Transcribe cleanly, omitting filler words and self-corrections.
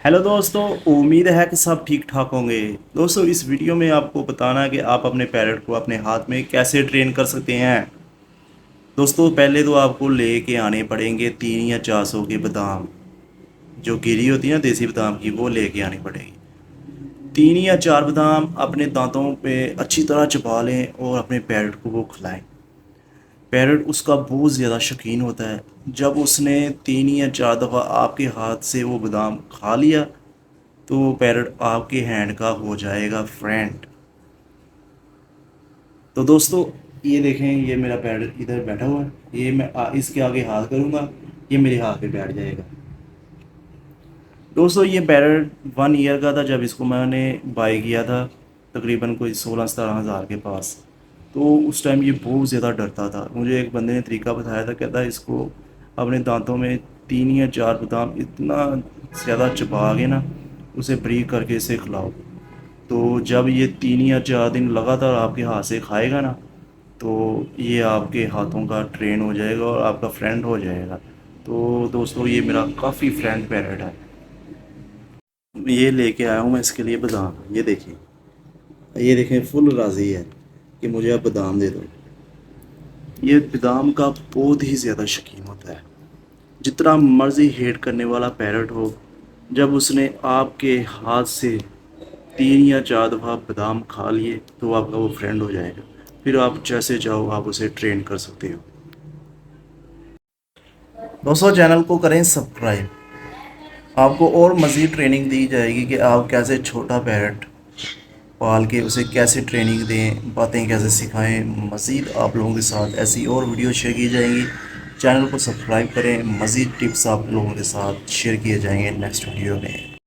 Hello दोस्तों। उम्मीद है कि सब ठीक ठाक होंगे। दोस्तों, इस वीडियो में आपको बताना है कि आप अपने पैरट को अपने हाथ में कैसे ट्रेन कर सकते हैं। दोस्तों, पहले तो आपको लेके आने पड़ेंगे 3 या 4 सौ के बादाम। जो गिरी होती है ना देसी बादाम की, वो लेके आनी पड़ेगी। 3 या 4 बादाम अपने दांतों पे अच्छी तरह चबा लें और अपने पैरट को वो खिलाएं। पैरट उसका बहुत ज़्यादा शौकीन होता है। जब उसने 3 या 4 दफ़ा आपके हाथ से वो बादाम खा लिया तो वो पैरट आपके हैंड का हो जाएगा फ्रेंड। तो दोस्तों, ये देखें, ये मेरा पैरट इधर बैठा हुआ है। ये मैं इसके आगे हाथ करूँगा, ये मेरे हाथ पे बैठ जाएगा। दोस्तों, ये पैरट 1 ईयर का था जब इसको मैंने बाई किया था, तकरीबन कोई 16-17 हज़ार के पास। तो उस टाइम ये बहुत ज़्यादा डरता था। मुझे एक बंदे ने तरीका बताया था, कहता है इसको अपने दांतों में 3 या 4 बादाम इतना ज़्यादा चबा के ना उसे ब्रीक करके इसे खिलाओ। तो जब ये 3 या 4 दिन लगातार आपके हाथ से खाएगा ना, तो ये आपके हाथों का ट्रेन हो जाएगा और आपका फ्रेंड हो जाएगा। तो दोस्तों, ये मेरा काफ़ी फ्रेंड पैरट है। ये लेके आया हूँ मैं इसके लिए बादाम। ये देखें फुल राज़ी है कि मुझे आप बादाम दे दो। ये बादाम का बहुत ही ज़्यादा शौकीन होता है। जितना मर्ज़ी हेट करने वाला पैरट हो, जब उसने आपके हाथ से 3 या 4 दफ़ा बादाम खा लिए तो आपका वो फ्रेंड हो जाएगा। फिर आप जैसे चाहो आप उसे ट्रेन कर सकते हो। दोस्तों, चैनल को करें सब्सक्राइब। आपको और मज़ीद ट्रेनिंग दी जाएगी कि आप कैसे छोटा पैरट पाल के उसे कैसे ट्रेनिंग दें, बातें कैसे सिखाएं। मज़ीद आप लोगों के साथ ऐसी और वीडियो शेयर की जाएंगी। चैनल को सब्सक्राइब करें। मज़ीद टिप्स आप लोगों के साथ शेयर किए जाएंगे नेक्स्ट वीडियो में।